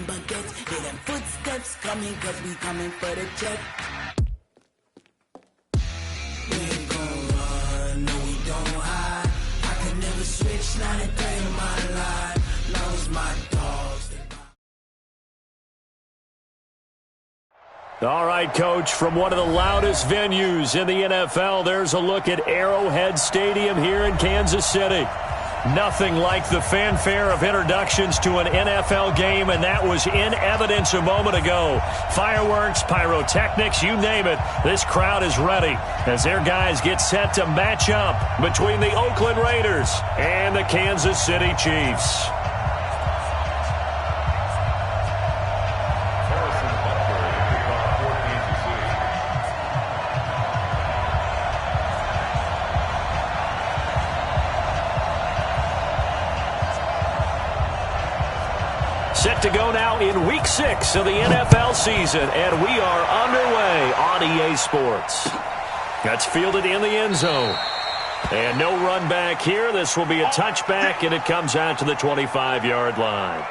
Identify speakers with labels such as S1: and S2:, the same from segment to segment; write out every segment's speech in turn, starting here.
S1: them baguettes. Hear them footsteps coming, cause we coming for the check. We ain't gon' run, no we don't hide. I could never switch, not a day in my life. Lost my dogs.
S2: All right, Coach, from one of the loudest venues in the NFL, there's a look at Arrowhead Stadium here in Kansas City. Nothing like the fanfare of introductions to an NFL game, and that was in evidence a moment ago. Fireworks, pyrotechnics, you name it, this crowd is ready as their guys get set to match up between the Oakland Raiders and the Kansas City Chiefs. Set to go now in Week 6 of the NFL season, and we are underway on EA Sports. That's fielded in the end zone. And no run back here. This will be a touchback, and it comes out to the 25-yard line.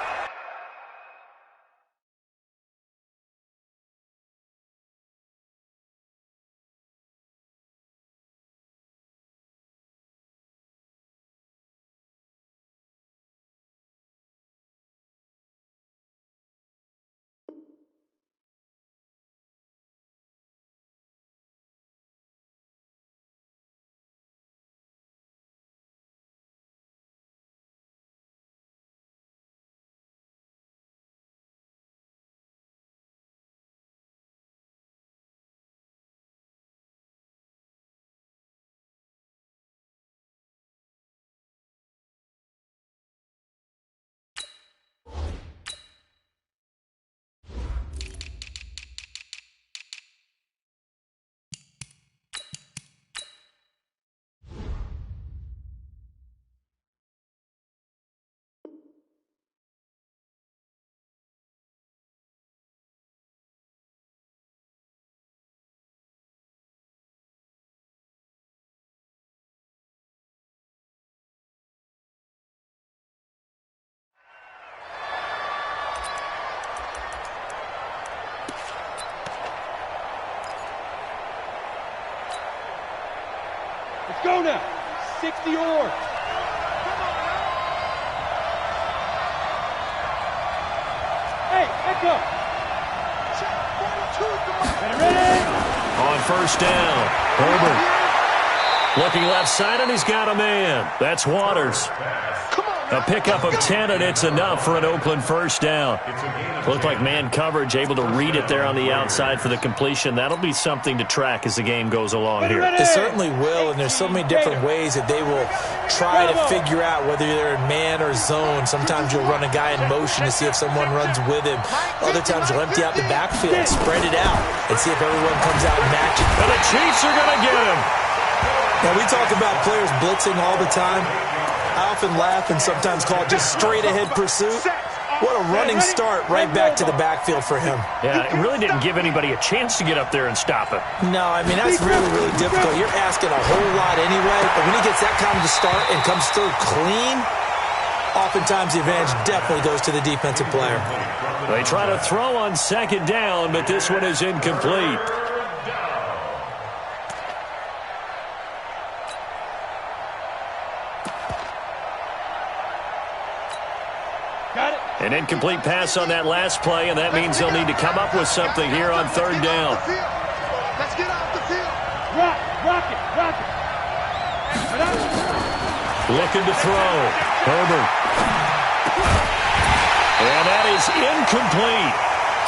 S3: Let's go now. 60 or. Hey, echo. Ready?
S2: On first down, Herbert. Looking left side, and he's got a man. That's Waters. A pickup of 10, and it's enough for an Oakland first down. Looked like man coverage, able to read it there on the outside for the completion. That'll be something to track as the game goes along here.
S4: It certainly will, and there's so many different ways that they will try to figure out whether they're in man or zone. Sometimes you'll run a guy in motion to see if someone runs with him. Other times you'll empty out the backfield, spread it out, and see if everyone comes out and matches.
S2: And the Chiefs are going to get him.
S4: Now, we talk about players blitzing all the time. I often laugh and sometimes call it just straight-ahead pursuit. What a running start right back to the backfield for him.
S2: Yeah, it really didn't give anybody a chance to get up there and stop it.
S4: No, I mean, that's really, really difficult. You're asking a whole lot anyway, but when he gets that kind of a start and comes through clean, oftentimes the advantage definitely goes to the defensive player.
S2: They try to throw on second down, but this one is incomplete. An incomplete pass on that last play, and that means they'll need to come up with something here on third down.
S3: Let's get off the field. Rock it.
S2: Looking to throw. Herbert. And that is incomplete.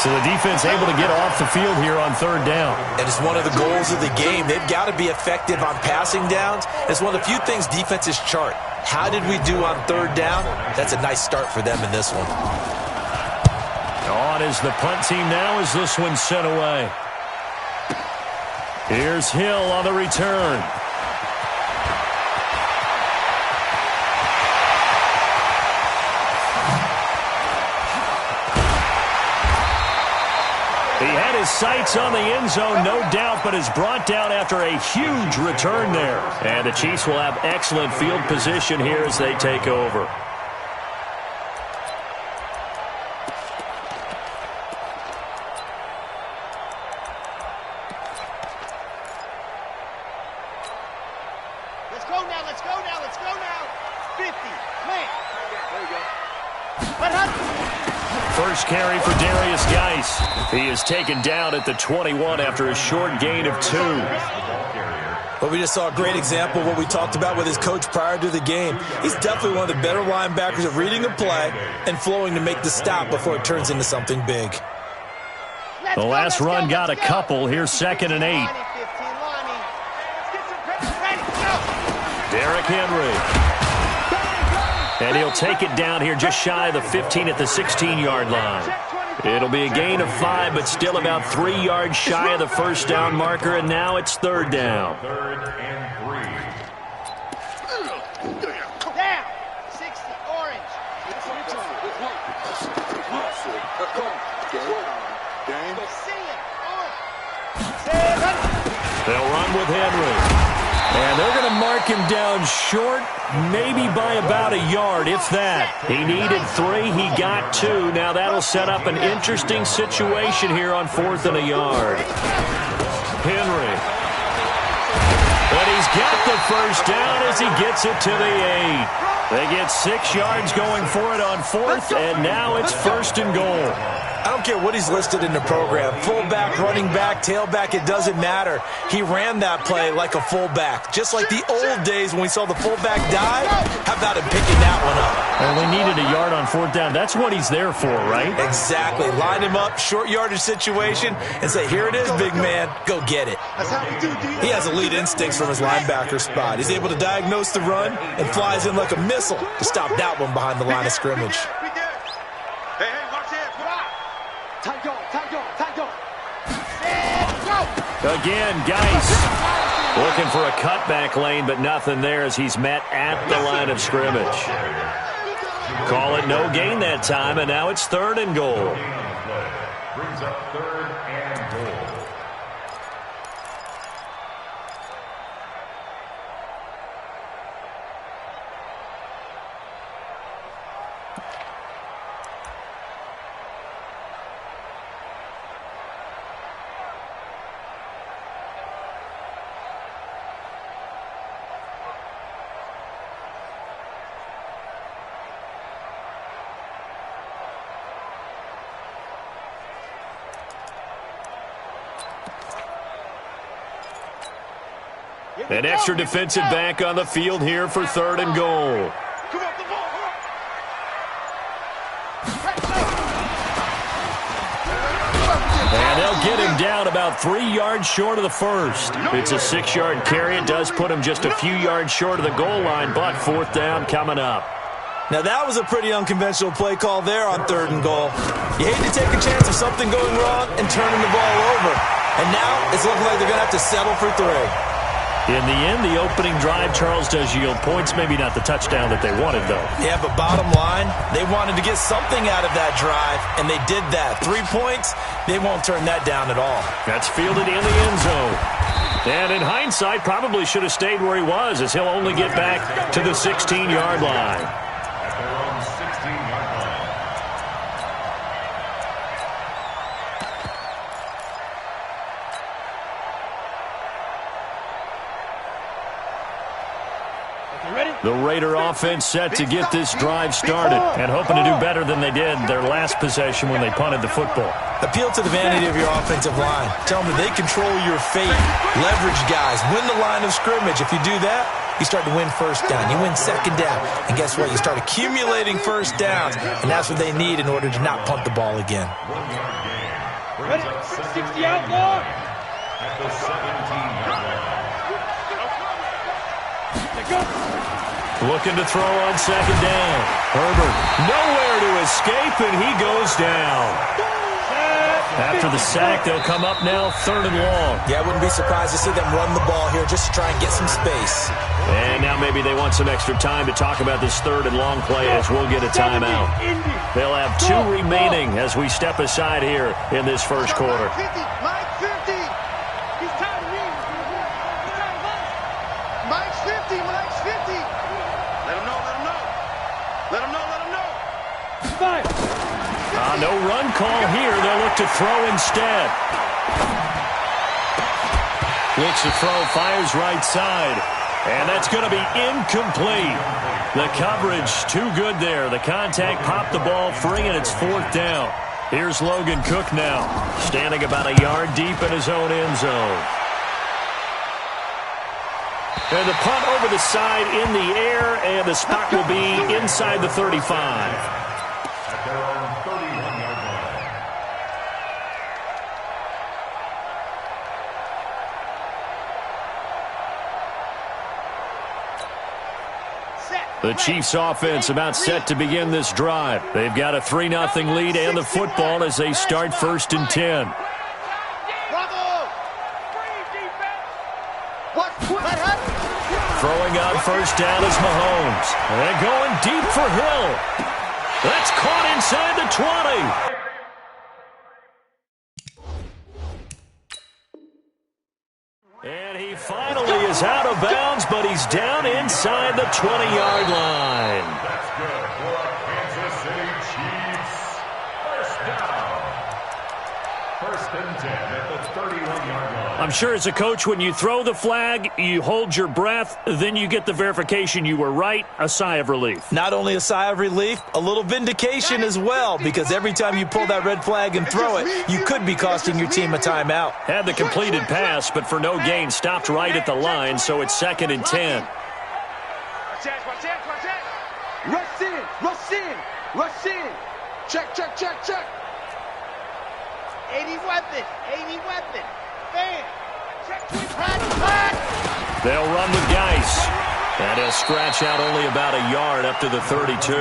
S2: So the defense able to get off the field here on third down.
S4: And it's one of the goals of the game. They've got to be effective on passing downs. It's one of the few things defenses chart. How did we do on third down? That's a nice start for them in this one.
S2: On is the punt team now as this one's sent away. Here's Hill on the return. He had his sights on the end zone, no doubt, but is brought down after a huge return there. And the Chiefs will have excellent field position here as they take over. first carry for Darius Geis. He is taken down at the 21 after a short gain of 2.
S4: Well, we just saw a great example of what we talked about with his coach prior to the game. He's definitely one of the better linebackers at reading a play and flowing to make the stop before it turns into something big.
S2: The last run got a couple. Here's 2nd and 8. Derrick Henry. And he'll take it down here just shy of the 15 at the 16-yard line. It'll be a gain of 5, but still about 3 yards shy of the first down marker, and now it's 3rd down.
S3: Down. 60, orange.
S2: They'll run with Henry. And they're going to mark him down short, maybe by about a yard, if that. He needed 3. He got 2. Now that'll set up an interesting situation here on 4th and a yard. Henry. But he's got the first down as he gets it to the 8. They get 6 yards going for it on 4th, and now it's 1st and goal.
S4: I don't care what he's listed in the program. Fullback, running back, tailback, it doesn't matter. He ran that play like a fullback. Just like the old days when we saw the fullback dive. How about him picking that one up?
S2: Only needed a yard on 4th down. That's what he's there for, right?
S4: Exactly. Line him up, short yardage situation, and say, here it is, big man. Go get it. He has elite instincts from his linebacker spot. He's able to diagnose the run and flies in like a missile to stop that one behind the line of scrimmage.
S2: Again, Geis looking for a cutback lane, but nothing there as he's met at the line of scrimmage. Call it no gain that time, and now it's 3rd and goal.
S5: Brings up 3rd and goal.
S2: An extra defensive back on the field here for 3rd and goal. And they'll get him down about 3 yards short of the first. It's a 6-yard carry. It does put him just a few yards short of the goal line, but 4th down coming up.
S4: Now, that was a pretty unconventional play call there on 3rd and goal. You hate to take a chance of something going wrong and turning the ball over. And now it's looking like they're going to have to settle for 3.
S2: In the end, the opening drive, Charles, does yield points. Maybe not the touchdown that they wanted, though.
S4: Yeah, but bottom line, they wanted to get something out of that drive, and they did that. 3 points, they won't turn that down at all.
S2: That's fielded in the end zone. And in hindsight, probably should have stayed where he was, as he'll only get back to the 16-yard line.
S5: At their own 16-yard line.
S2: The Raider offense set to get this drive started and hoping to do better than they did their last possession when they punted the football.
S4: Appeal to the vanity of your offensive line. Tell them that they control your fate. Leverage guys. Win the line of scrimmage. If you do that, you start to win 1st down. You win 2nd down. And guess what? You start accumulating 1st downs. And that's what they need in order to not punt the ball again.
S5: 1 yard gain. 60 out long. At the 17-yard line.
S2: Looking to throw on 2nd down. Herbert nowhere to escape, and he goes down. After the sack, they'll come up now 3rd and long.
S4: Yeah, I wouldn't be surprised to see them run the ball here just to try and get some space.
S2: And now maybe they want some extra time to talk about this 3rd and long play as we'll get a timeout. They'll have 2 remaining as we step aside here in this first quarter.
S3: Mike 50. He's tired of me. He's tired of us. Mike's 50. Mike's 50. Let him know. Let him know. Let him know. Let him know. Fire.
S2: No run call here. They'll look to throw instead. Looks to throw, fires right side. And that's going to be incomplete. The coverage too good there. The contact popped the ball free, and it's 4th down. Here's Logan Cook now, standing about a yard deep in his own end zone. And the punt over the side in the air, and the spot will be inside the 35.
S5: At their own 31-yard line.
S2: The Chiefs offense about set to begin this drive. They've got a 3-0 lead and the football as they start 1st and 10. Throwing on 1st down is Mahomes. And going deep for Hill. That's caught inside the 20. And he finally is out of bounds, but he's down inside the 20-yard line.
S5: That's good for Kansas City Chiefs. 1st down. 1st and 10 at the 31-yard line.
S2: I'm sure as a coach, when you throw the flag, you hold your breath, then you get the verification you were right, a sigh of relief.
S4: Not only a sigh of relief, a little vindication as well, because every time you pull that red flag and throw it, you could be costing your team a timeout.
S2: Had the completed pass, but for no gain, stopped right at the line, so it's 2nd and 10.
S3: Rush in, rush in, rush in. Check, check, check, check. 80 weapon, 80 weapon. Bam. Check, check,
S2: They'll run with Geis. And he'll scratch out only about a yard up to the 32.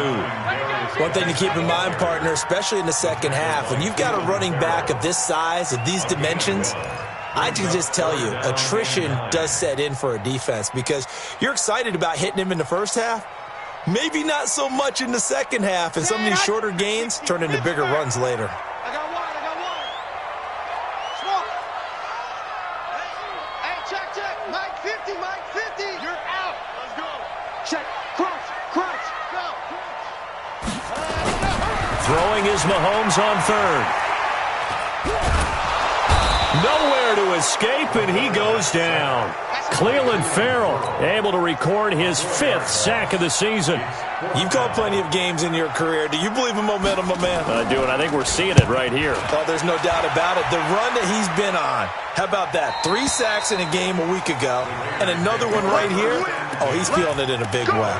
S4: One thing to keep in mind, partner, especially in the second half, when you've got a running back of this size, of these dimensions, I can just tell you, attrition does set in for a defense because you're excited about hitting him in the first half. Maybe not so much in the second half, and some of these shorter gains turn into bigger runs later.
S3: I got one. Smoke. Hey, check. Mike 50, Mike 50. You're out. Let's go. Check. Crunch. Go.
S2: Throwing is Mahomes on 3rd. Nowhere to escape, and he goes down. Cleveland Farrell able to record his 5th sack of the season.
S4: You've called plenty of games in your career. Do you believe in momentum, my man?
S2: I do, and I think we're seeing it right here.
S4: Oh, there's no doubt about it. The run that he's been on. How about that? 3 sacks in a game a week ago, and another one right here. Oh, he's feeling it in a big way.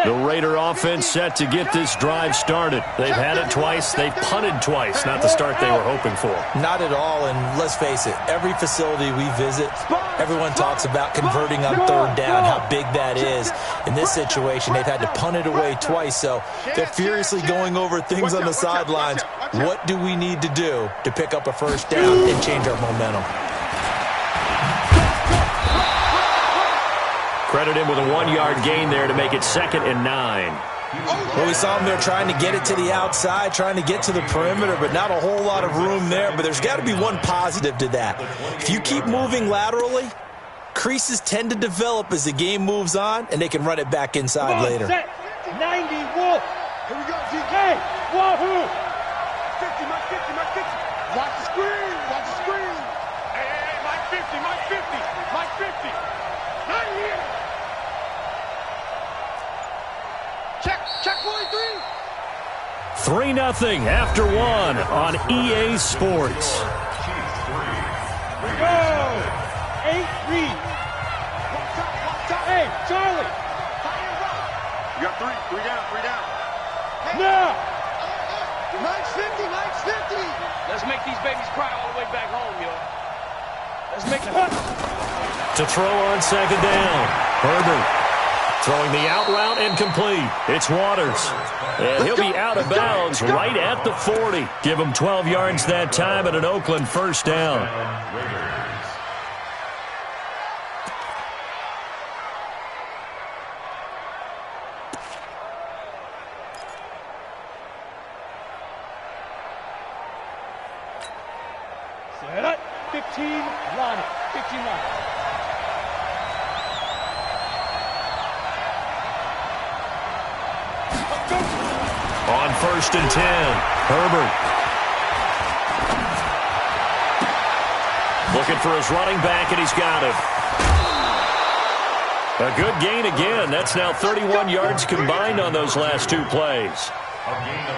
S2: The Raider offense set to get this drive started. They've had it twice. They've punted twice. Not the start they were hoping for.
S4: Not at all, and let's face it, every facility we visit, everyone talks about converting on 3rd down, how big that is. In this situation, they've had to punt it away twice, so they're furiously going over things on the sidelines. What do we need to do to pick up a 1st down and change our momentum?
S2: Credit him with a 1-yard gain there to make it 2nd and 9.
S4: Well, we saw him there trying to get it to the outside, trying to get to the perimeter, but not a whole lot of room there. But there's got to be one positive to that. If you keep moving laterally, creases tend to develop as the game moves on, and they can run it back inside later.
S3: Set. 90, Wolf. Here we go, DK. Wahoo. 50, Mike 50. Watch the screen. Hey, Mike 50. Mike 50. Not here. Check 43.
S2: 3-0 after 1 on EA Sports.
S3: Go. 8 read. Hey, Charlie. You got 3 down. Now. Mike's 50. Let's make these babies cry all the way back home, yo. Let's make it.
S2: To throw on 2nd down. Herbert throwing the out route and complete. It's Waters. And he'll be out of bounds right at the 40. Give him 12 yards that time at an Oakland 1st down.
S3: Set up. 15, line it. 15 line.
S2: On 1st and 10, Herbert. Looking for his running back, and he's got him. A good gain again. That's now 31 yards combined on those last 2 plays.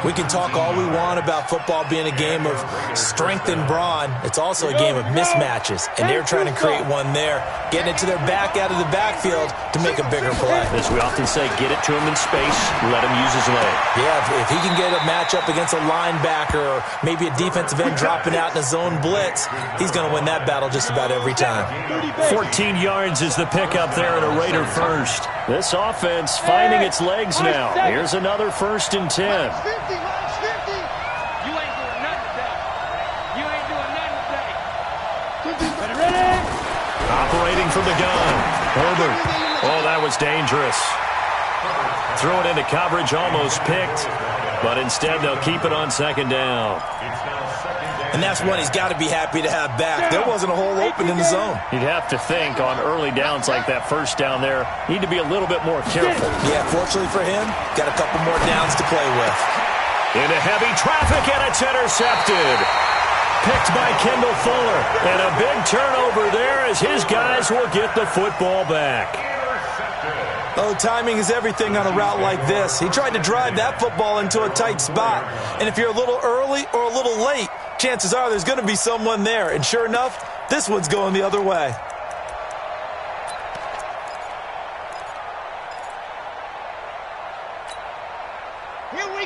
S4: We can talk all we want about football being a game of strength and brawn. It's also a game of mismatches, and they're trying to create one there, getting it to their back out of the backfield to make a bigger play.
S2: As we often say, get it to him in space, let him use his leg.
S4: Yeah, if he can get a matchup against a linebacker or maybe a defensive end dropping out in a zone blitz, he's going to win that battle just about every time.
S2: 14 yards is the pickup there and a Raider first. This offense finding its legs now. Here's another 1st and 10.
S3: Mike's 50, Mike's 50. You ain't doing nothing today. You ain't doing nothing today. Ready?
S2: Operating from the gun. Herbert. Oh, that was dangerous. Threw it into coverage, almost picked. But instead, they'll keep it on 2nd down.
S4: And that's one he's got to be happy to have back. There wasn't a hole open in the zone.
S2: You'd have to think on early downs like that 1st down there, need to be a little bit more careful.
S4: Yeah, fortunately for him, got a couple more downs to play with.
S2: Into heavy traffic, and it's intercepted. Picked by Kendall Fuller. And a big turnover there as his guys will get the football back.
S4: Oh, timing is everything on a route like this. He tried to drive that football into a tight spot. And if you're a little early or a little late, chances are there's going to be someone there. And sure enough, this one's going the other way.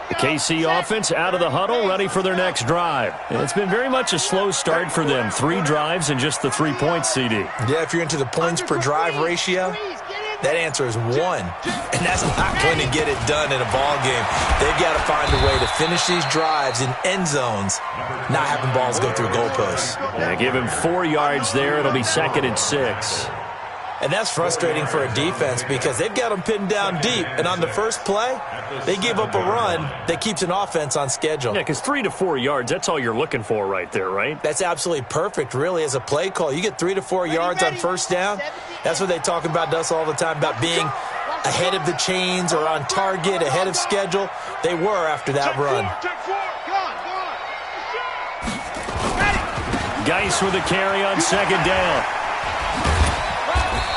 S2: The KC offense out of the huddle, ready for their next drive. And it's been very much a slow start for them. 3 drives and just the 3 points, CD.
S4: Yeah, if you're into the points per drive ratio, that answer is 1. And that's not going to get it done in a ball game. They've got to find a way to finish these drives in end zones, not having balls go through goalposts.
S2: Yeah, give him 4 yards there. It'll be 2nd and 6.
S4: And that's frustrating for a defense because they've got them pinned down deep. And on the first play, they give up a run that keeps an offense on schedule.
S2: Yeah, because 3 to 4 yards, that's all you're looking for right there, right?
S4: That's absolutely perfect, really, as a play call. You get 3 to 4 yards on 1st down. That's what they talk about to us all the time, about being ahead of the chains or on target, ahead of schedule. They were after that run.
S2: Geis with a carry on 2nd down.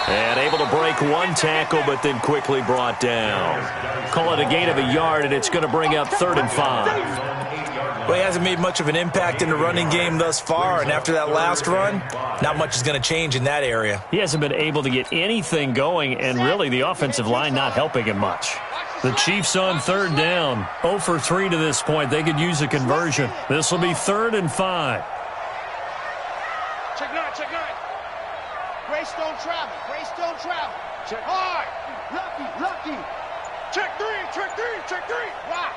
S2: And able to break 1 tackle, but then quickly brought down. Call it a gain of a yard, and it's going to bring up 3rd and 5.
S4: Well, he hasn't made much of an impact in the running game thus far, and after that last run, not much is going to change in that area.
S2: He hasn't been able to get anything going, and really the offensive line not helping him much. The Chiefs on 3rd down. 0 for 3 to this point. They could use a conversion. This will be 3rd and 5.
S3: Check 9, check 9. Grace don't travel. Grace don't travel. Check hard. Lucky, lucky. Check 3, check 3, check 3. Wow.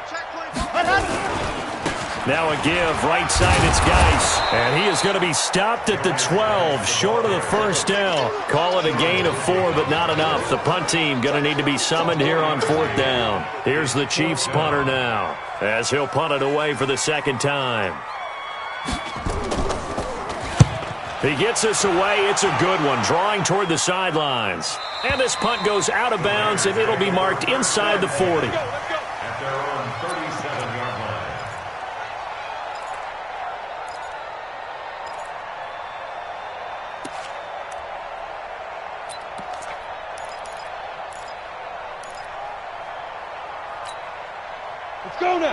S3: Check 24.
S2: Now a give, right side, it's Geis. And he is going to be stopped at the 12, short of the 1st down. Call it a gain of 4, but not enough. The punt team going to need to be summoned here on 4th down. Here's the Chiefs punter now, as he'll punt it away for the 2nd time. He gets us away. It's a good one, drawing toward the sidelines. And this punt goes out of bounds, and it'll be marked inside the 40.
S5: At their own 37-yard line.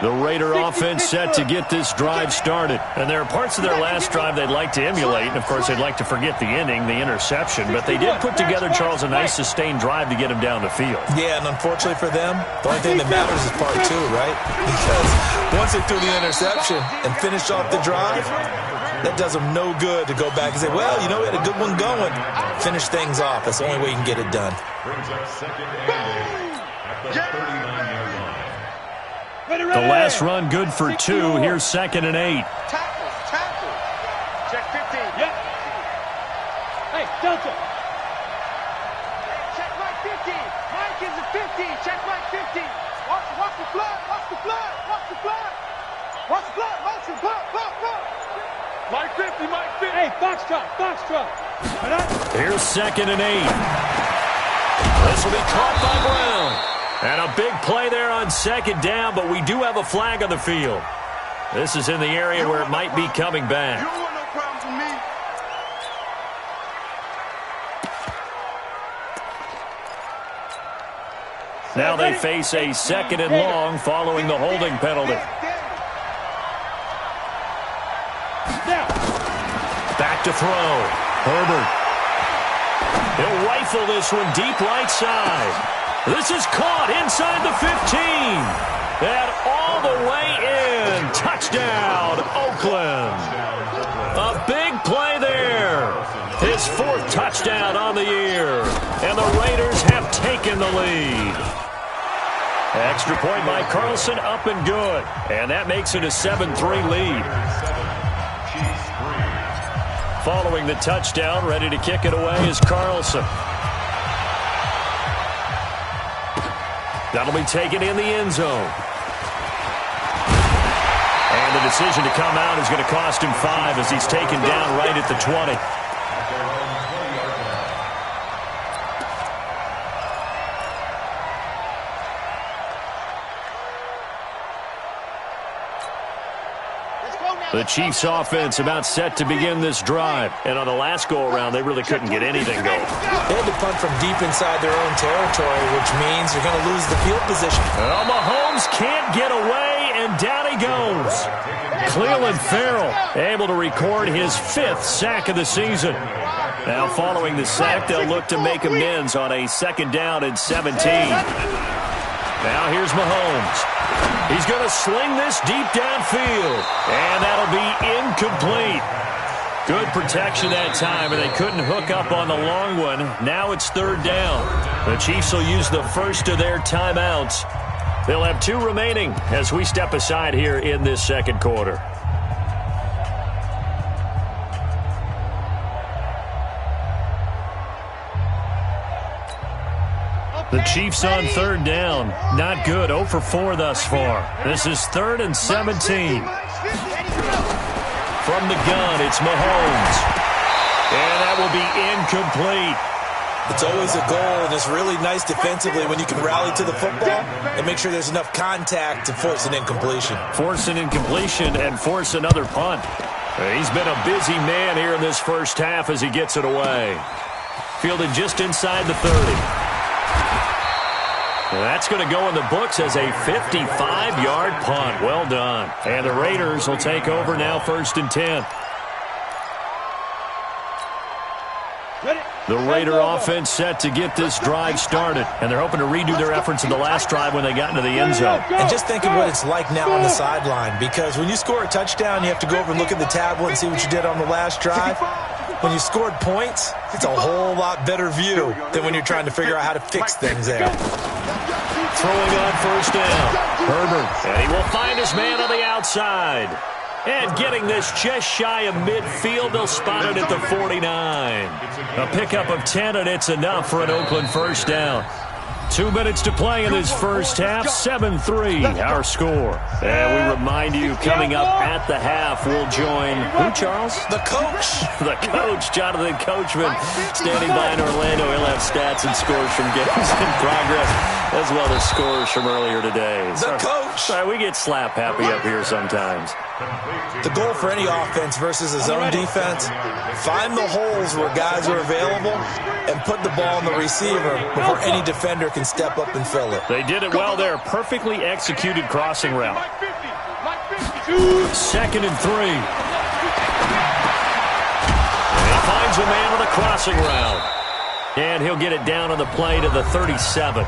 S2: The Raider offense set to get this drive started. And there are parts of their last drive they'd like to emulate. And, of course, they'd like to forget the ending, the interception. But they did put together, Charles, a nice sustained drive to get him down the field.
S4: Yeah, and unfortunately for them, the only thing that matters is part 2, right? Because once they threw the interception and finished off the drive, that does them no good to go back and say, well, you know, we had a good one going. Finish things off. That's the only way you can get it done.
S5: Brings up 2nd and 8 at the 39-yard line.
S2: The last run good for 2. Here's 2nd and 8.
S3: Tackle, tackle. Check 15. Yep. Hey, Delta. Check Mike 15. Mike is a 15. Check Mike 15. Watch the flood. Watch the flood. Watch the flood. Watch the flood. Watch the flood. Mike 50. Mike 50. Hey, box truck.
S2: Here's 2nd and 8. This will be caught by Brown. And a big play there on 2nd down, but we do have a flag on the field. This is in the area where it might be coming back.
S3: You don't want no problems with me.
S2: Now they face a 2nd and long following the holding penalty. Back to throw. Herbert. He'll rifle this one deep right side. This is caught inside the 15. And all the way in. Touchdown, Oakland. A big play there. His 4th touchdown on the year. And the Raiders have taken the lead. Extra point by Carlson, up and good. And that makes it a 7-3 lead. Following the touchdown, ready to kick it away is Carlson. That'll be taken in the end zone. And the decision to come out is going to cost him 5 as he's taken down right at the 20. The Chiefs offense about set to begin this drive. And on the last go-around, they really couldn't get anything going.
S4: They had to punt from deep inside their own territory, which means you're going to lose the field position.
S2: Oh, Mahomes can't get away, and down he goes. Cleveland Farrell able to record his 5th sack of the season. Now following the sack, they'll look to make amends on a 2nd down and 17. Now here's Mahomes. He's going to sling this deep downfield, and that'll be incomplete. Good protection that time, and they couldn't hook up on the long one. Now it's 3rd down. The Chiefs will use the first of their timeouts. They'll have 2 remaining as we step aside here in this 2nd quarter. The Chiefs on 3rd down. Not good. 0 for 4 thus far. This is 3rd and 17. From the gun, it's Mahomes. And that will be incomplete.
S4: It's always a goal, and it's really nice defensively when you can rally to the football and make sure there's enough contact to force an incompletion.
S2: Force an incompletion and force another punt. He's been a busy man here in this first half as he gets it away. Fielded just inside the 30. That's going to go in the books as a 55-yard punt. Well done. And the Raiders will take over now 1st and 10. The Raider offense set to get this drive started. And they're hoping to redo their efforts in the last drive when they got into the end zone.
S4: And just think of what it's like now on the sideline. Because when you score a touchdown, you have to go over and look at the tablet and see what you did on the last drive. When you scored points, it's a whole lot better view than when you're trying to figure out how to fix things there.
S2: Throwing on 1st down. Herbert. And he will find his man on the outside. And getting this just shy of midfield, they'll spot it at the 49. A pickup of 10, and it's enough for an Oakland 1st down. 2 minutes to play in this first half. 7-3, our score. And we remind you, coming up at the half, we'll join who, Charles?
S4: The coach.
S2: The coach, Jonathan Coachman, standing by in Orlando. He'll have stats and scores from games in progress, as well as scores from earlier today.
S4: The coach.
S2: Sorry, we get slap happy up here sometimes.
S4: The goal for any offense versus a zone defense, find the holes where guys are available and put the ball on the receiver before any defender can step up and fill it.
S2: They did it well there. Perfectly executed crossing route. 2nd and 3. And he finds a man on the crossing route. And he'll get it down on the play to the 37.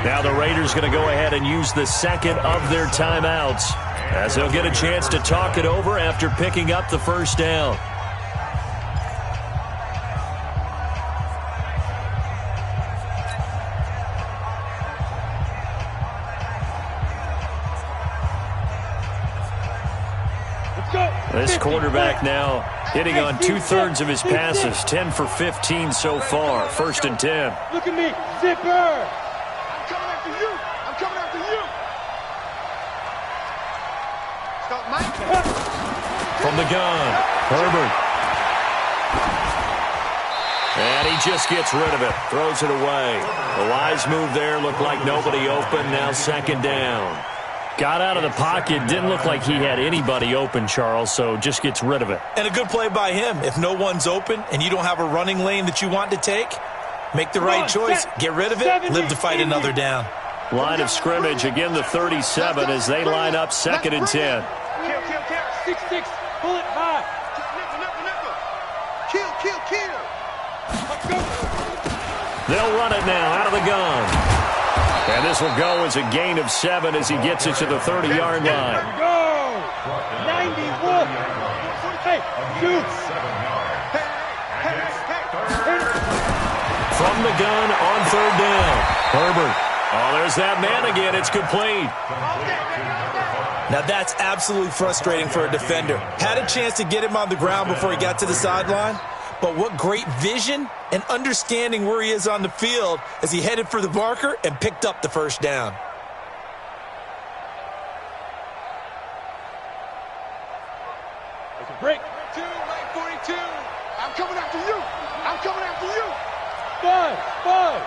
S2: Now the Raiders going to go ahead and use the 2nd of their timeouts, as they'll get a chance to talk it over after picking up the 1st down. This quarterback now hitting on 2/3 of his passes, 10 for 15 so far. 1st and 10.
S3: Look at me, zipper. I'm coming after you. I'm coming after you. Stop, Mike.
S2: From the gun, Herbert. And he just gets rid of it, throws it away. A wise move there, looked like nobody open, now 2nd down. Got out of the pocket, didn't look like he had anybody open, Charles, so just gets rid of it.
S4: And a good play by him. If no one's open and you don't have a running lane that you want to take, make the right choice. Get rid of it, live to fight another down.
S2: line of scrimmage. Again, the 37 as they line up 2nd and 10.
S3: Kill. 6-6. Pull it high. Kill. Let's go.
S2: They'll run it now out of the gun. And this will go as a gain of 7 as he gets it to the 30-yard line.
S3: Go. 91. Hey, shoot.
S2: From the gun on 3rd down. Herbert. Oh, there's that man again. It's complete.
S4: Now that's absolutely frustrating for a defender. Had a chance to get him on the ground before he got to the sideline, but what great vision and understanding where he is on the field as he headed for the marker and picked up the 1st down.
S3: There's a break. 2, Mike 42. I'm coming after you. Five.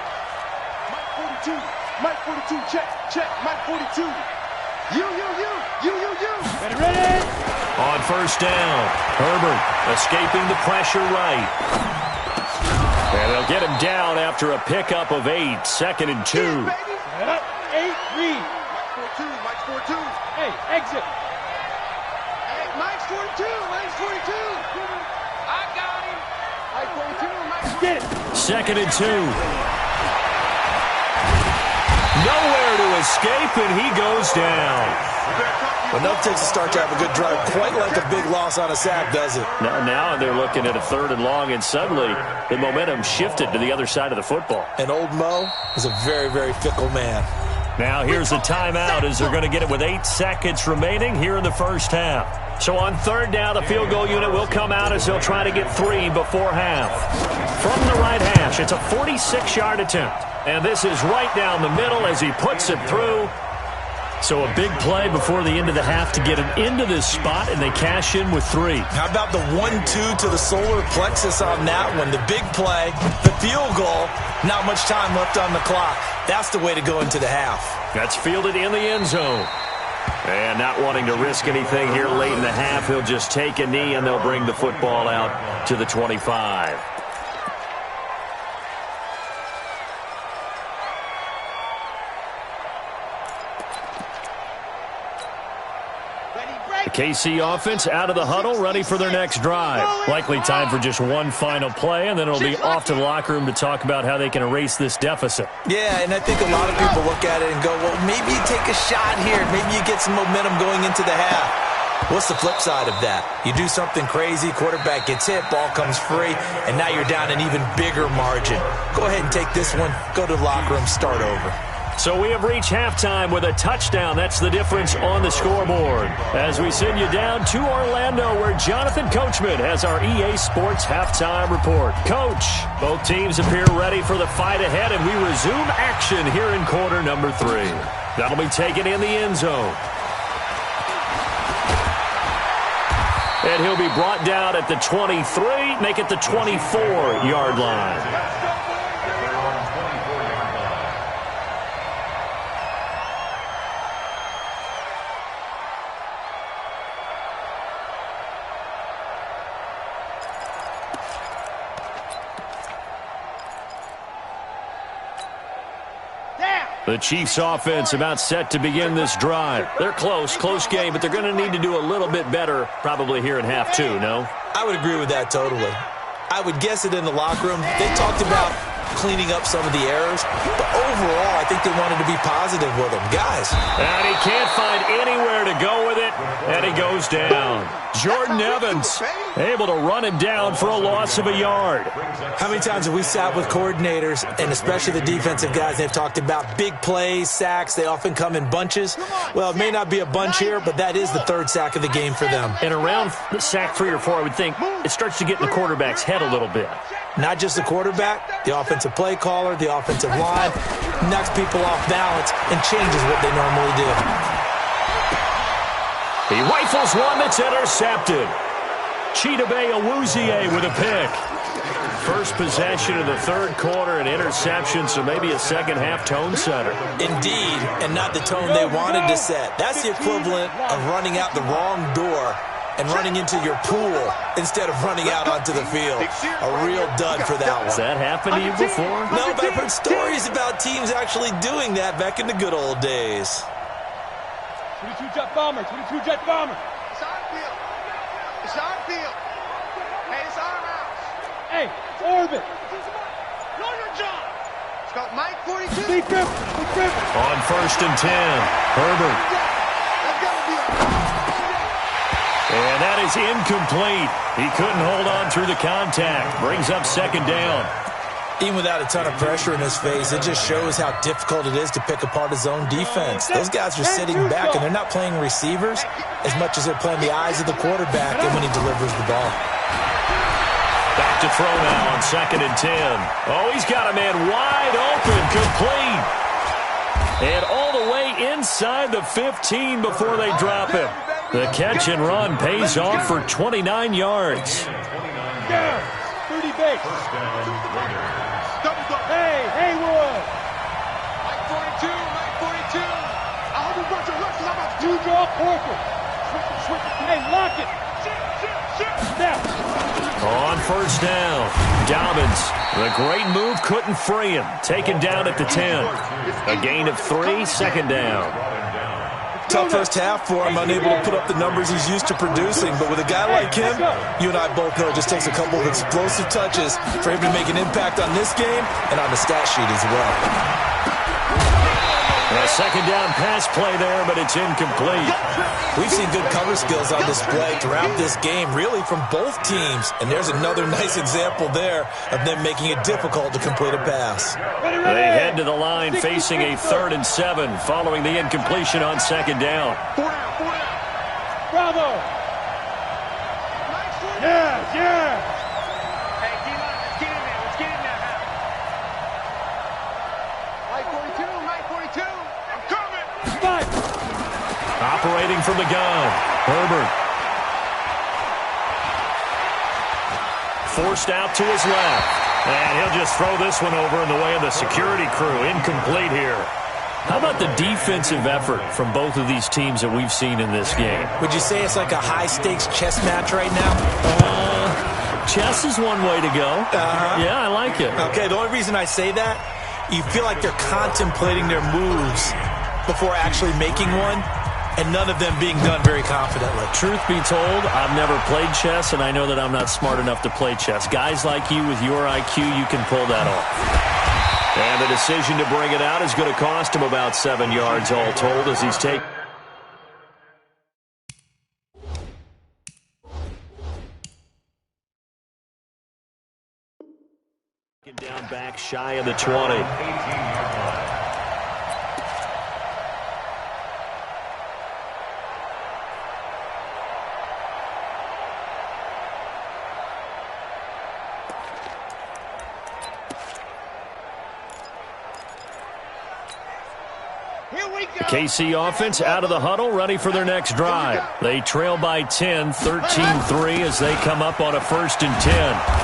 S3: Mike 42. Check. Mike 42. You. Ready.
S2: On 1st down, Herbert escaping the pressure right. And they'll get him down after a pickup of 8, 2nd and 2.
S3: Set up. 8, read. Mike's 42. Hey, exit. Hey, Mike's 42. I got him. Mike 42. Get it.
S2: 2nd and 2. Nowhere to escape, and he goes down.
S4: Enough takes to start to have a good drive, quite like a big loss on a sack, does it?
S2: Now they're looking at a 3rd and long, and suddenly the momentum shifted to the other side of the football.
S4: And old Mo is a very, very fickle man.
S2: Now here's a timeout as they're going to get it with 8 seconds remaining here in the 1st half. So on 3rd down, the field goal unit will come out as they'll try to get 3 before half. From the right hash, it's a 46-yard attempt. And this is right down the middle as he puts it through. So a big play before the end of the half to get him into this spot, and they cash in with 3.
S4: How about the 1-2 to the solar plexus on that one? The big play, the field goal, not much time left on the clock. That's the way to go into the half.
S2: That's fielded in the end zone. And not wanting to risk anything here late in the half, he'll just take a knee, and they'll bring the football out to the 25. The KC offense out of the huddle, ready for their next drive. Likely time for just one final play, and then it'll be off to the locker room to talk about how they can erase this deficit.
S4: Yeah, and I think a lot of people look at it and go, well, maybe you take a shot here. Maybe you get some momentum going into the half. What's the flip side of that? You do something crazy, quarterback gets hit, ball comes free, and now you're down an even bigger margin. Go ahead and take this one, go to the locker room, start over.
S2: So we have reached halftime with a touchdown. That's the difference on the scoreboard. As we send you down to Orlando, where Jonathan Coachman has our EA Sports halftime report. Coach, both teams appear ready for the fight ahead, and we resume action here in quarter number 3. That'll be taken in the end zone. And he'll be brought down at the 23, make it the 24-yard line. The Chiefs offense about set to begin this drive. They're close game, but they're going to need to do a little bit better probably here in half 2, no?
S4: I would agree with that totally. I would guess it in the locker room. They talked about cleaning up some of the errors, but overall, I think they wanted to be positive with them. Guys.
S2: And he can't find anywhere to go with it, and he goes down. Jordan Evans able to run him down for a loss of a yard.
S4: How many times have we sat with coordinators, and especially the defensive guys, they've talked about big plays, sacks. They often come in bunches. Well, it may not be a bunch here, but that is the 3rd sack of the game for them.
S2: And around sack 3 or 4, I would think it starts to get in the quarterback's head a little bit.
S4: Not just the quarterback, the offensive play caller, the offensive line, knocks people off balance and changes what they normally do.
S2: He rifles one that's intercepted. Chidobe Awuzie with a pick. First possession of the 3rd quarter, an interception, so maybe a second-half tone setter.
S4: Indeed, and not the tone they wanted to set. That's the equivalent of running out the wrong door and running into your pool instead of running out onto the field. A real dud for that one.
S2: Has that happened to you before?
S4: No, but I've heard stories about teams actually doing that back in the good old days.
S6: 22 jet bomber, 22 jet bomber.
S3: It's our field. It's our field. Hey, it's our house.
S6: Hey, orbit.
S3: Know your job. It's got Mike 42.
S6: Big grip, big grip.
S2: On 1st and 10, Herbert.
S3: That's got to be
S2: And that is incomplete. He couldn't hold on through the contact. Brings up 2nd down.
S4: Even without a ton of pressure in his face, it just shows how difficult it is to pick apart his own defense. Those guys are sitting back, and they're not playing receivers as much as they're playing the eyes of the quarterback and when he delivers the ball.
S2: Back to throw now on 2nd and 10. Oh, he's got a man wide open, complete. And all the way inside the 15 before they drop him. The catch and run pays off for 29 yards.
S6: 30 base. Hey, Haywood.
S3: Mike 42, Mike 42. I hope you brought your rushes. I'm about to
S6: You draw Corker. Switch. Hey, lock it. Snap.
S2: On 1st down, Dobbins. The great move couldn't free him. Taken down at the 10. A gain of 3, 2nd down.
S4: Tough first half for him, unable to put up the numbers he's used to producing. But with a guy like him, you and I both know it just takes a couple of explosive touches for him to make an impact on this game and on the stat sheet as well.
S2: A 2nd down pass play there, but it's incomplete.
S4: We've seen good cover skills on display throughout this game, really from both teams. And there's another nice example there of them making it difficult to complete a pass.
S2: They head to the line facing a 3rd and 7 following the incompletion on 2nd down.
S6: Bravo. Yeah.
S3: Hey, D-line, let's get in there. Let's get in there now. Mike 42, Mike 42. I'm coming.
S6: Fight.
S2: Operating from the gun, Herbert. Forced out to his left. And he'll just throw this one over in the way of the security crew. Incomplete here. How about the defensive effort from both of these teams that we've seen in this game?
S4: Would you say it's like a high-stakes chess match right now?
S2: Chess is one way to go. Yeah, I like it.
S4: Okay, the only reason I say that, you feel like they're contemplating their moves before actually making one, and none of them being done very confidently.
S2: Truth be told, I've never played chess, and I know that I'm not smart enough to play chess. Guys like you with your IQ, you can pull that off. And the decision to bring it out is going to cost him about 7 yards all told as he's taken. Down back shy of the 20. KC offense out of the huddle, ready for their next drive. They trail by 10, 13-3 as they come up on a 1st and 10.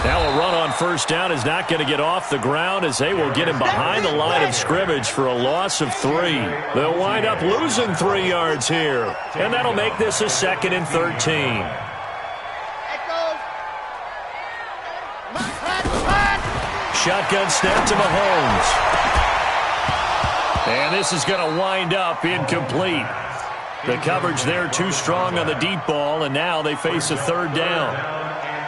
S2: Now a run on 1st down is not going to get off the ground as they will get him behind the line of scrimmage for a loss of 3. They'll wind up losing 3 yards here, and that'll make this a 2nd and 13. Shotgun snap to Mahomes. And this is going to wind up incomplete. The coverage there too strong on the deep ball, and now they face a 3rd down.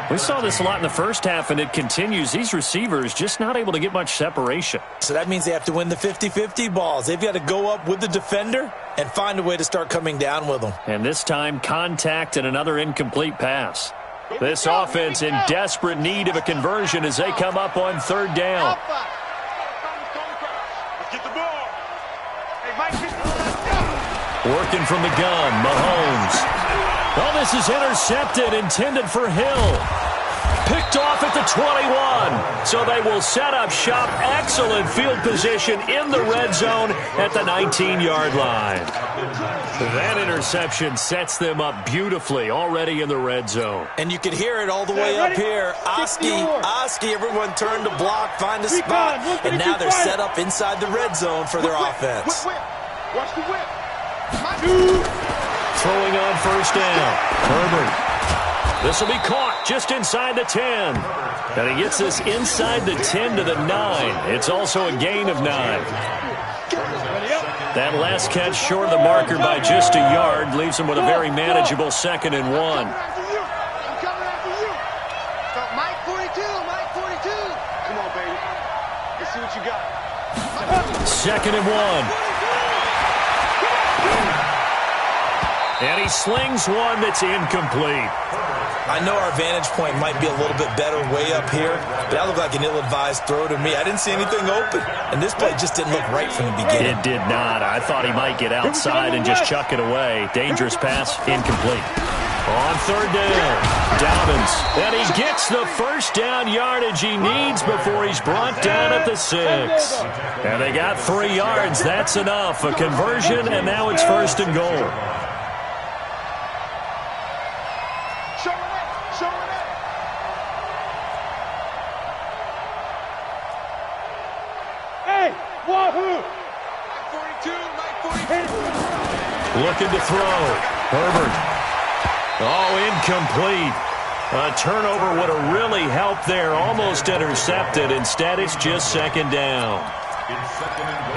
S2: We saw this a lot in the first half, and it continues. These receivers just not able to get much separation.
S4: So that means they have to win the 50-50 balls. They've got to go up with the defender and find a way to start coming down with them.
S2: And this time, contact and another incomplete pass. This offense in desperate need of a conversion as they come up on 3rd down. Working from the gun, Mahomes. Oh, this is intercepted, intended for Hill. Picked off at the 21. So they will set up shop. Excellent field position in the red zone at the 19-yard line. That interception sets them up beautifully already in the red zone.
S4: And you can hear it all the way up here. Oski, everyone turned to block, find a spot, and now they're set up inside the red zone for their offense.
S3: Watch the whip.
S2: Throwing on 1st down. Herbert. This will be caught just inside the 10. And he gets this inside the 10 to the 9. It's also a gain of 9. That last catch short of the marker by just a yard leaves him with a very manageable 2nd and 1.
S3: I'm coming after you. So Mike 42, Mike 42. Come on, baby. Let's see what you got.
S2: 2nd and 1. And he slings one that's incomplete.
S4: I know our vantage point might be a little bit better way up here, but that looked like an ill-advised throw to me. I didn't see anything open, and this play just didn't look right from the beginning.
S2: It did not. I thought he might get outside and just chuck it away. Dangerous pass, incomplete. On 3rd down, Dobbins. And he gets the first down yardage he needs before he's brought down at the 6. And they got 3 yards. That's enough. A conversion, and now it's 1st and goal. Looking to throw. Herbert. Oh, incomplete. A turnover would have really helped there. Almost intercepted. Instead, it's just 2nd down.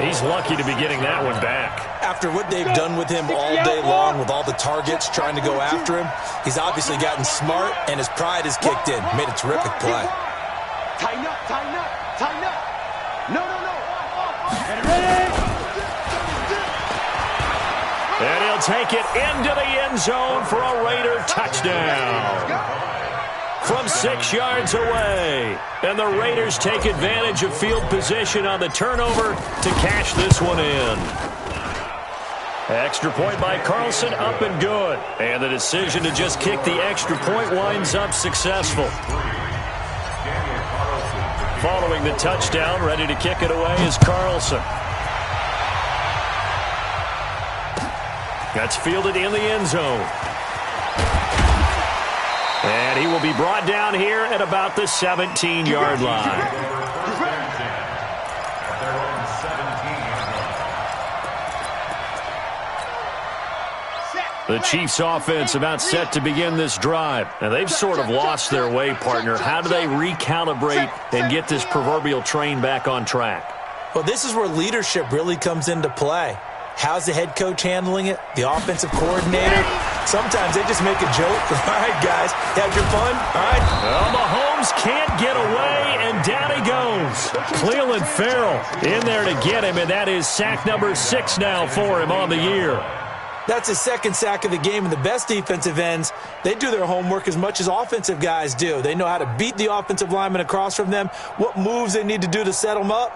S2: He's lucky to be getting that one back.
S4: After what they've done with him all day long with all the targets trying to go after him, he's obviously gotten smart, and his pride has kicked in. Made a terrific play.
S3: Tighten up, tighten up, tighten up. No.
S2: And he'll take it into the end zone for a Raider touchdown. From 6 yards away. And the Raiders take advantage of field position on the turnover to cash this one in. Extra point by Carlson, up and good. And the decision to just kick the extra point winds up successful. Following the touchdown, ready to kick it away is Carlson. That's fielded in the end zone. And he will be brought down here at about the 17-yard line. The Chiefs' offense about set to begin this drive. Now, they've sort of lost their way, partner. How do they recalibrate and get this proverbial train back on track?
S4: Well, this is where leadership really comes into play. How's the head coach handling it? The offensive coordinator? Sometimes they just make a joke. All right, guys, had your fun? All right.
S2: Well, Mahomes can't get away, and down he goes. Cleveland Farrell in there to get him, and that is sack number 6 now for him on the year.
S4: That's his 2nd sack of the game, and the best defensive ends, they do their homework as much as offensive guys do. They know how to beat the offensive lineman across from them, what moves they need to do to set them up.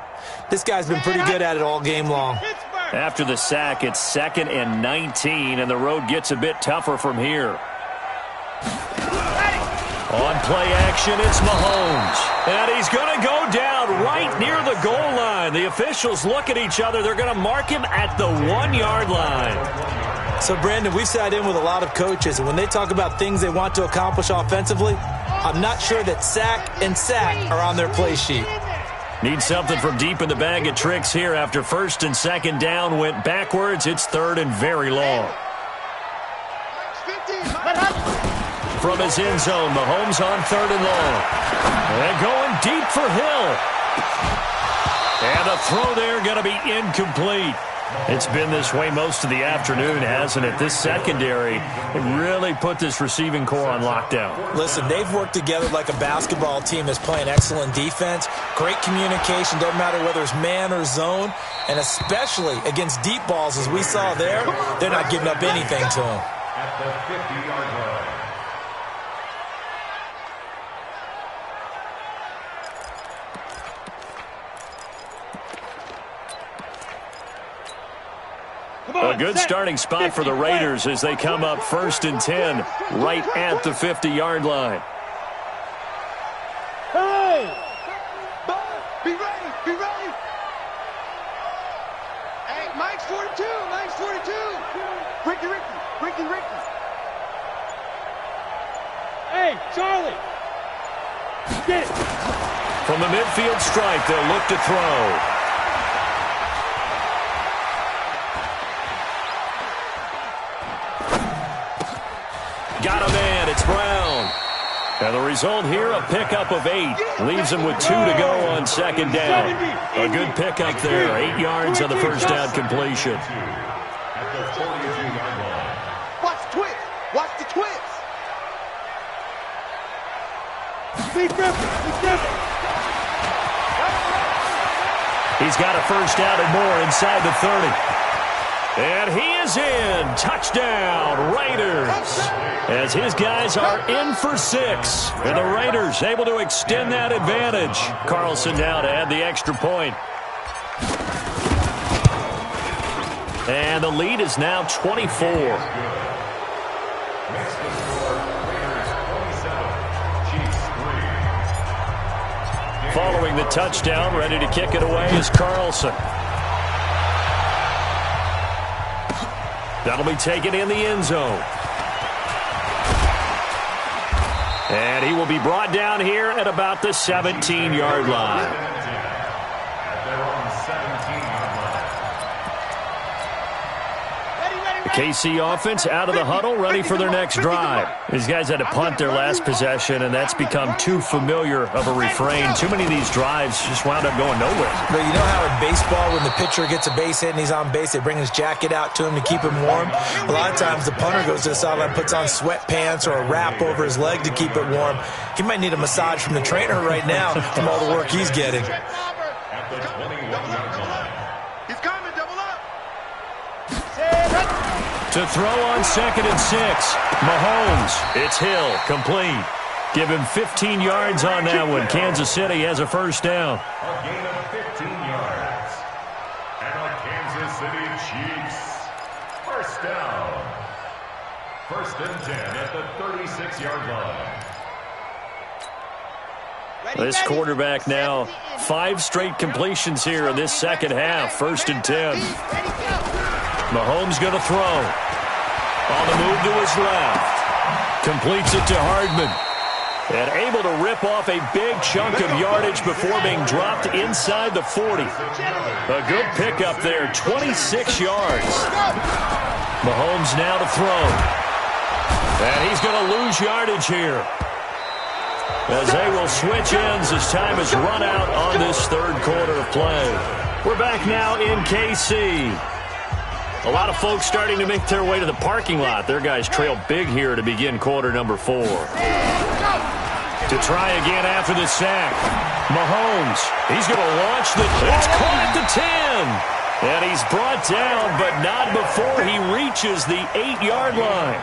S4: This guy's been pretty good at it all game long.
S2: After the sack, it's 2nd and 19, and the road gets a bit tougher from here. On play action, it's Mahomes. And he's going to go down right near the goal line. The officials look at each other. They're going to mark him at the 1-yard line.
S4: So, Brandon, we've sat in with a lot of coaches, and when they talk about things they want to accomplish offensively, I'm not sure that sack and sack are on their play sheet.
S2: Need something from deep in the bag of tricks here after 1st and 2nd down went backwards. It's 3rd and very long. From his end zone, Mahomes on 3rd and long. And going deep for Hill. And the throw there going to be incomplete. It's been this way most of the afternoon, hasn't it? This secondary really put this receiving core on lockdown.
S4: Listen, they've worked together like a basketball team that's playing excellent defense. Great communication, doesn't matter whether it's man or zone. And especially against deep balls, as we saw there, they're not giving up anything to them.
S5: At the 50-yard line.
S2: A good starting spot for the Raiders as they come up 1st and 10 right at the 50-yard line.
S3: Hey! Be ready! Be ready! Hey, Mike's 42! Mike's 42! Ricky! Hey, Charlie! Get it!
S2: From the midfield stripe, they'll look to throw. Got a man. It's Brown. And the result here, a pickup of 8. Leaves them with 2 to go on second down. A good pickup there. 8 yards on the first down completion.
S3: Watch the twist. Watch the twist.
S2: He's got a first down and more inside the 30. And he is in. Touchdown, Raiders. As his guys are in for 6. And the Raiders able to extend that advantage. Carlson now to add the extra point. And the lead is now 24. Following the touchdown, ready to kick it away is Carlson. That'll be taken in the end zone. And he will be brought down here at about the 17-yard line. The KC offense out of the huddle, ready for their next drive. These guys had to punt their last possession, and that's become too familiar of a refrain. Too many of these drives just wound up going nowhere.
S4: But you know how in baseball, when the pitcher gets a base hit and he's on base, they bring his jacket out to him to keep him warm? A lot of times the punter goes to the sideline, puts on sweatpants or a wrap over his leg to keep it warm. He might need a massage from the trainer right now from all the work he's getting.
S2: To throw on 2nd and 6. Mahomes, it's Hill, complete. Give him 15 yards on that one. Kansas City has a first down.
S5: A gain of 15 yards. And the Kansas City Chiefs, first down. 1st and 10 at the 36-yard line.
S2: This quarterback now 5 straight completions here in this second half. 1st and 10. Mahomes going to throw. On the move to his left. Completes it to Hardman. And able to rip off a big chunk of yardage before being dropped inside the 40. A good pickup there, 26 yards. Mahomes now to throw. And he's going to lose yardage here, as they will switch ends as time has run out on this 3rd quarter of play. We're back now in KC. A lot of folks starting to make their way to the parking lot. Their guys trail big here to begin quarter number 4. To try again after the sack. Mahomes, he's going to launch the... It's caught at the 10. And he's brought down, but not before he reaches the 8-yard line.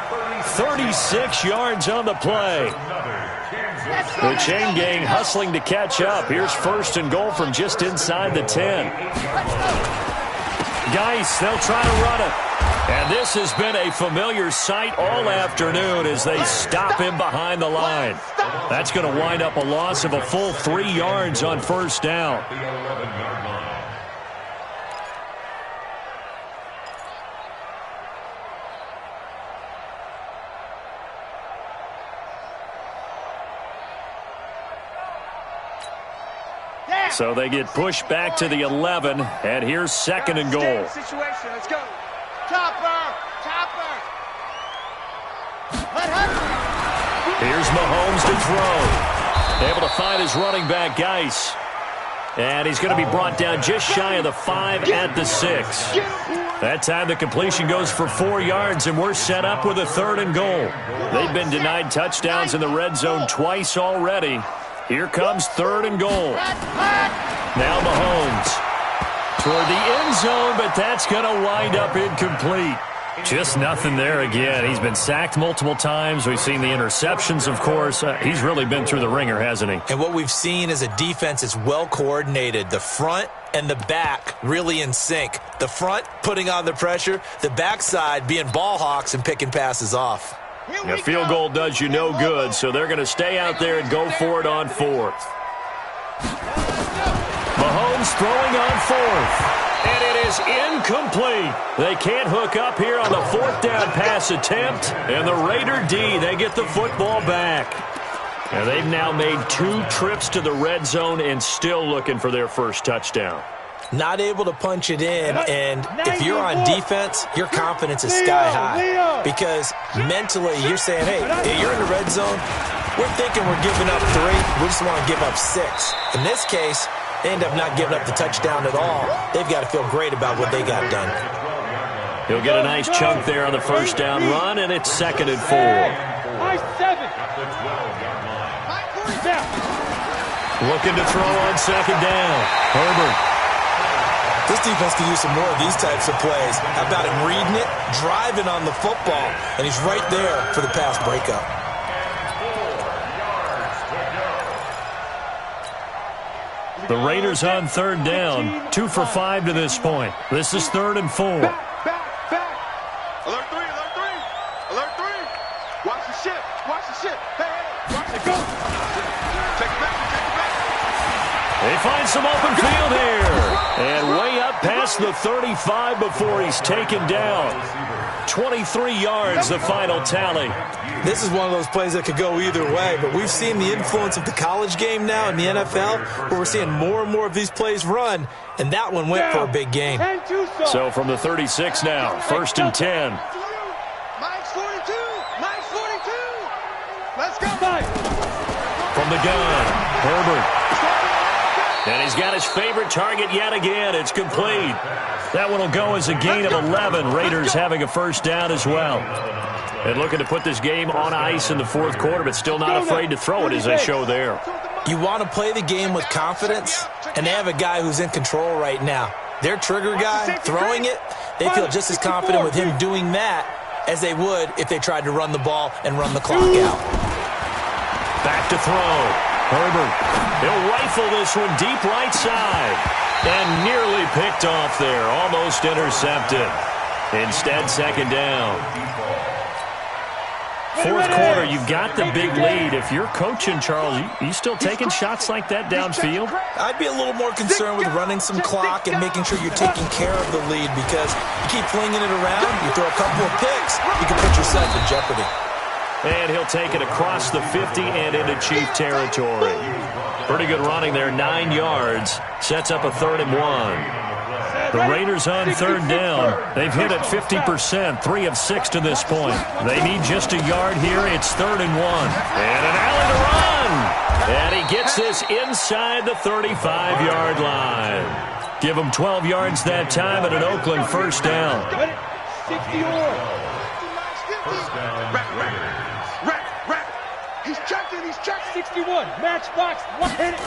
S2: 36 yards on the play. The chain gang hustling to catch up. Here's 1st and goal from just inside the 10. Geis, they'll try to run it. And this has been a familiar sight all afternoon as they stop him behind the line. That's going to wind up a loss of a full 3 yards on 1st down.
S5: The 11-yard line.
S2: So they get pushed back to the 11, and here's 2nd and goal.
S3: Situation. Let's go. Chopper.
S2: Here's Mahomes to throw. Able to find his running back, Geis. And he's going to be brought down just shy of the 5 at the 6. That time the completion goes for 4 yards, and we're set up with a 3rd and goal. They've been denied touchdowns in the red zone twice already. Here comes 3rd and goal. Now Mahomes toward the end zone, but that's going to wind up incomplete. Just nothing there again. He's been sacked multiple times. We've seen the interceptions, of course. He's really been through the ringer, hasn't he?
S4: And what we've seen is a defense that's well coordinated. The front and the back really in sync. The front putting on the pressure, the backside being ball hawks and picking passes off.
S2: A field goal does you no good, so they're going to stay out there and go for it on 4th. Mahomes throwing on 4th. And it is incomplete. They can't hook up here on the 4th down pass attempt. And the Raider D, they get the football back. And they've now made 2 trips to the red zone and still looking for their first touchdown.
S4: Not able to punch it in, and if you're on defense, your confidence is sky high. Because mentally, you're saying, hey, you're in the red zone, We're thinking we're giving up 3. We just want to give up 6. In this case, they end up not giving up the touchdown at all. They've got to feel great about what they got done.
S2: He'll get a nice chunk there on the first down run, and it's 2nd and 4.
S6: Nice 7.
S2: Looking to throw on 2nd down. Herbert.
S4: This defense can use some more of these types of plays. How about him reading it, driving on the football, and he's right there for the pass breakup.
S2: The Raiders on 3rd down, 2 for 5 to this point. This is 3rd and 4.
S3: Back. Alert 3, alert 3. Alert 3. Watch the ship. Hey, watch it go. Check it back.
S2: They find some open field here. And way up past the 35 before he's taken down. 23 yards, the final tally.
S4: This is one of those plays that could go either way, but we've seen the influence of the college game now in the NFL, where we're seeing more and more of these plays run, and that one went for a big gain.
S2: So from the 36 now, 1st and 10.
S3: Mike's 42. Let's go.
S2: From the gun, Herbert. And he's got his favorite target yet again. It's complete. That one will go as a gain of 11. Raiders having a first down as well. And looking to put this game on ice in the 4th quarter, but still not afraid to throw it as they show there.
S4: You want to play the game with confidence, and they have a guy who's in control right now. Their trigger guy, throwing it, they feel just as confident with him doing that as they would if they tried to run the ball and run the clock out.
S2: Back to throw. Herbert, he'll rifle this one deep right side. And nearly picked off there, almost intercepted. Instead, 2nd down. 4th quarter, you've got the big lead. If you're coaching, Charles, you still taking shots like that downfield?
S4: I'd be a little more concerned with running some clock and making sure you're taking care of the lead, because you keep flinging it around, you throw a couple of picks, you can put yourself in jeopardy.
S2: And he'll take it across the 50 and into Chief territory. Pretty good running there, 9 yards. Sets up a 3rd and 1. The Raiders on 3rd down. They've hit it 50%, 3 of 6 to this point. They need just a yard here. It's 3rd and 1. And an alley to run. And he gets this inside the 35-yard line. Give him 12 yards that time and an Oakland first down.
S6: 61.
S5: First down, Raiders.
S3: He's checking.
S6: 61. Matchbox. Hit it.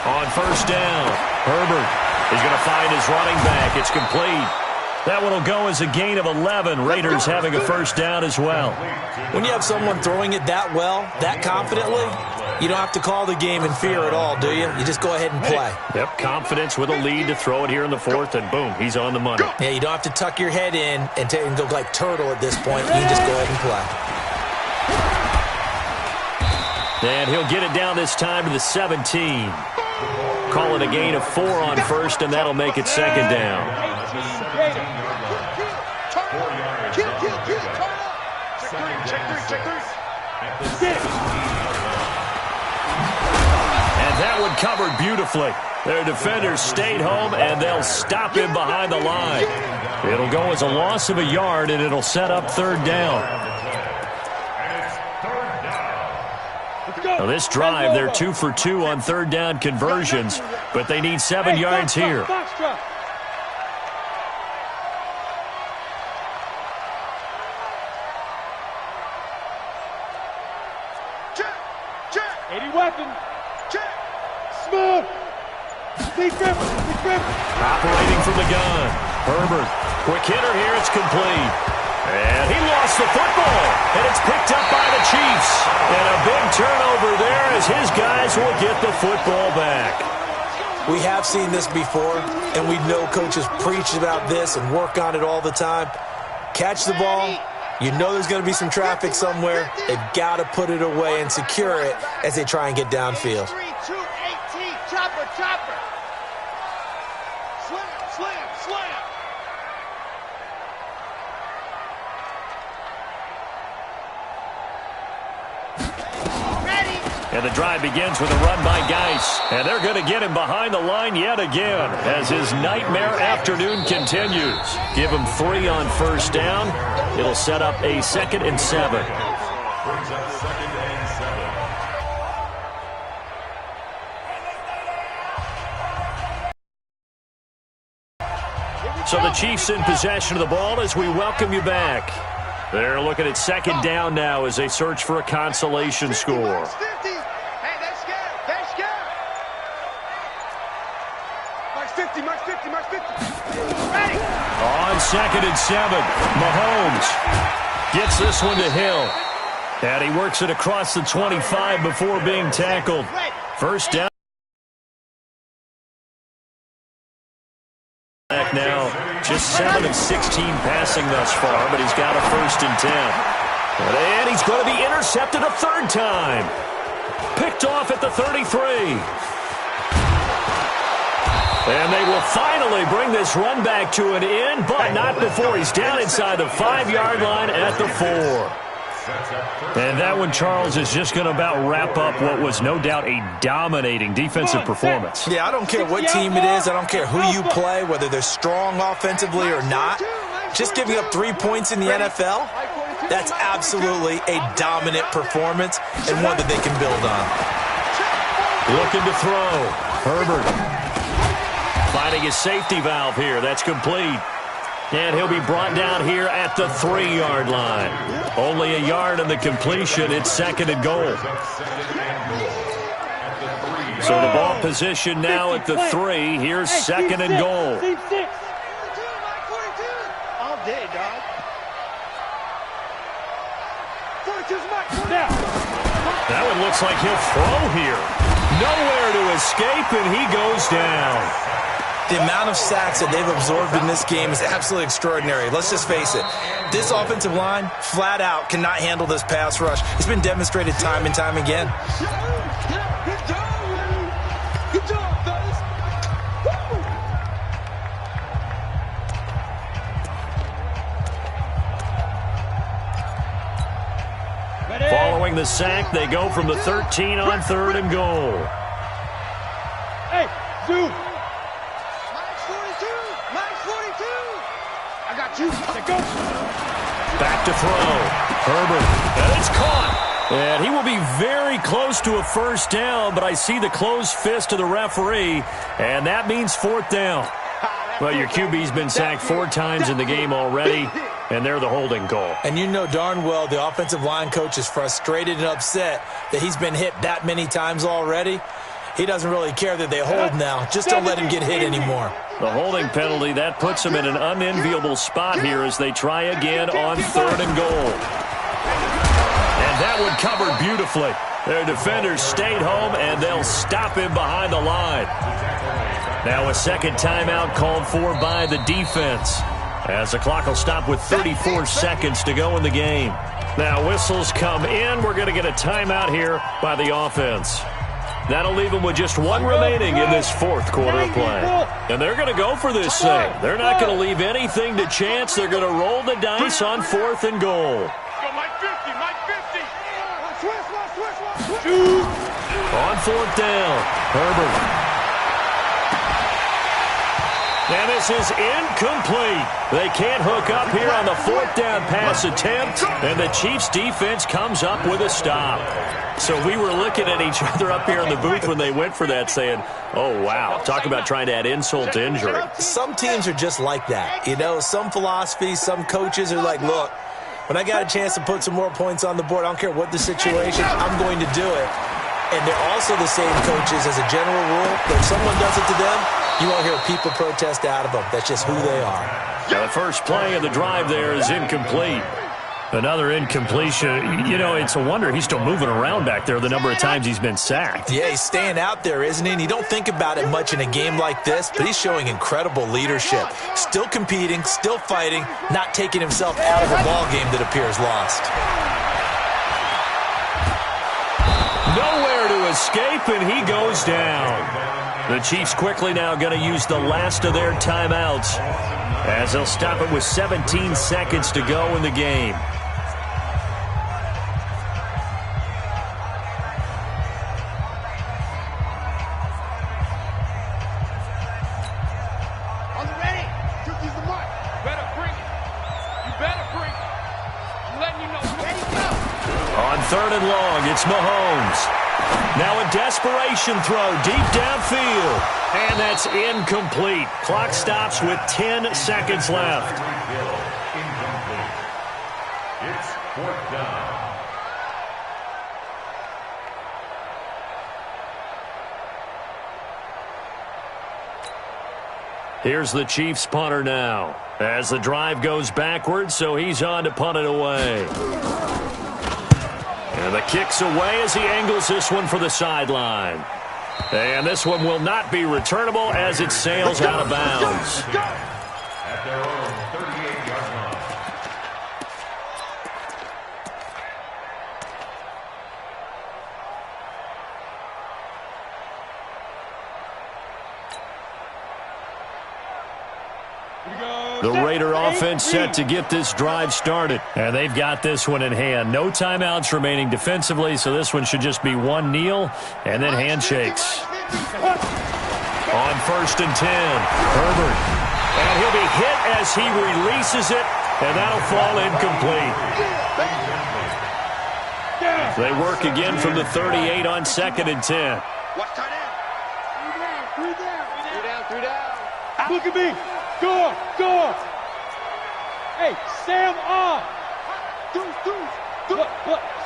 S2: On first down, Herbert is going to find his running back. It's complete. That one will go as a gain of 11. Raiders having a first down as well.
S4: When you have someone throwing it that well, that confidently, you don't have to call the game in fear at all, do you? You just go ahead and play.
S2: Yep, confidence with a lead to throw it here in the 4th, and boom, he's on the money.
S4: Yeah, you don't have to tuck your head in and go like turtle at this point. You can just go ahead and play.
S2: And he'll get it down this time to the 17. Call it a gain of 4 on first, and that'll make it 2nd down. And that one covered beautifully. Their defenders stayed home, and they'll stop him behind the line. It'll go as a loss of a yard, and it'll set up 3rd down. Now this drive, they're 2 for 2 on 3rd down conversions, but they need 7 yards here.
S3: Check.
S6: 80 weapon.
S3: Check.
S6: Smooth. Deep grip.
S2: Operating from the gun. Herbert. Quick hitter here. It's complete. And he lost the football. And it's picked up by the Chiefs. And a big turnover there as his guys will get the football back.
S4: We have seen this before, and we know coaches preach about this and work on it all the time. Catch the ball. You know there's going to be some traffic somewhere. They've got to put it away and secure it as they try and get downfield.
S3: 3, 2, 18. Chopper. Slam.
S2: And the drive begins with a run by Geis. And they're going to get him behind the line yet again as his nightmare afternoon continues. Give him 3 on first down. It'll set up a 2nd and 7.
S5: Brings up 2nd and 7.
S2: So the Chiefs in possession of the ball as we welcome you back. They're looking at second down now as they search for a consolation score.
S3: Hey, they're scared. They're scared. Mark 50, Mark 50, Mark 50. Ready.
S2: On 2nd and 7, Mahomes gets this one to Hill. And he works it across the 25 before being tackled. First down. Now, just 7 of 16 passing thus far, but he's got a 1st and 10. And he's going to be intercepted a third time. Picked off at the 33. And they will finally bring this run back to an end, but not before he's down inside the 5-yard line at the 4. And that one, Charles, is just going to about wrap up what was no doubt a dominating defensive performance.
S4: Yeah, I don't care what team it is. I don't care who you play, whether they're strong offensively or not. Just giving up 3 points in the NFL, that's absolutely a dominant performance and one that they can build on.
S2: Looking to throw. Herbert finding his safety valve here. That's complete. And he'll be brought down here at the 3-yard line. Only a yard on the completion. It's 2nd and goal. So the ball position now at the 3. Here's 2nd and goal.
S3: All day, dog. 42's Mike.
S2: That one looks like he'll throw here. Nowhere to escape, and he goes down.
S4: The amount of sacks that they've absorbed in this game is absolutely extraordinary. Let's just face it. This offensive line, flat out, cannot handle this pass rush. It's been demonstrated time and time again.
S3: Good job, man. Good job, fellas.
S2: Following the sack, they go from the 13 on 3rd and goal.
S6: Hey, Zoo.
S3: I got you.
S6: Let go.
S2: Back to throw. Herbert. And it's caught. And he will be very close to a 1st down, but I see the closed fist of the referee, and that means 4th down. Well, your QB's been sacked 4 times in the game already, and they're the holding goal.
S4: And you know darn well the offensive line coach is frustrated and upset that he's been hit that many times already. He doesn't really care that they hold now. Just don't let him get hit anymore.
S2: The holding penalty, that puts them in an unenviable spot here as they try again on 3rd and goal. And that one covered beautifully. Their defenders stayed home, and they'll stop him behind the line. Now a second timeout called for by the defense, as the clock will stop with 34 seconds to go in the game. Now whistles come in. We're going to get a timeout here by the offense. That'll leave them with just 1 remaining in this 4th quarter of play. And they're going to go for this thing. They're not going to leave anything to chance. They're going to roll the dice on 4th and goal.
S6: Go, Mike 50, Mike 50.
S2: On 4th down, Herbert. And this is incomplete. They can't hook up here on the 4th down pass attempt, and the Chiefs defense comes up with a stop. So we were looking at each other up here in the booth when they went for that, saying, oh, wow, talk about trying to add insult to injury.
S4: Some teams are just like that. You know, some philosophies, some coaches are like, look, when I got a chance to put some more points on the board, I don't care what the situation, I'm going to do it. And they're also the same coaches as a general rule, but if someone does it to them, you won't hear people protest out of them. That's just who they are.
S2: Now, the first play of the drive there is incomplete. Another incompletion. You know, it's a wonder he's still moving around back there the number of times he's been sacked.
S4: Yeah, he's staying out there, isn't he? And you don't think about it much in a game like this, but he's showing incredible leadership. Still competing, still fighting, not taking himself out of a ball game that appears lost.
S2: Nowhere to escape, and he goes down. The Chiefs quickly now going to use the last of their timeouts, as they'll stop it with 17 seconds to go in the game.
S3: Are you ready? Tookie's the mark.
S6: Better bring it. You better bring it. I'm letting you know.
S3: Ready, go.
S2: On 3rd and long, it's Mahomes. Now a desperation throw deep downfield. And that's incomplete. Clock stops with 10 seconds left.
S5: Incomplete. It's 4th down.
S2: Here's the Chiefs punter now. As the drive goes backwards, so he's on to punt it away. And the kick's away as he angles this one for the sideline. And this one will not be returnable as it sails out of bounds.
S5: At their own 38-yard line.
S2: The Raider offense set to get this drive started. And they've got this one in hand. No timeouts remaining defensively, so this one should just be one kneel and then handshakes. On 1st and 10, Herbert. And he'll be hit as he releases it, and that'll fall incomplete. They work again from the 38 on 2nd and 10.
S3: Watch tight end.
S6: Three down.
S3: Look
S6: at me. Go. Hey, Sam on.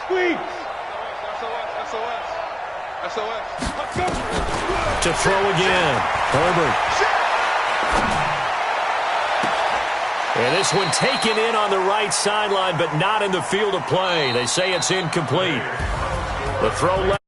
S6: Squeeze. SOS.
S2: To throw again, Herbert. And this one taken in on the right sideline, but not in the field of play. They say it's incomplete. The throw left.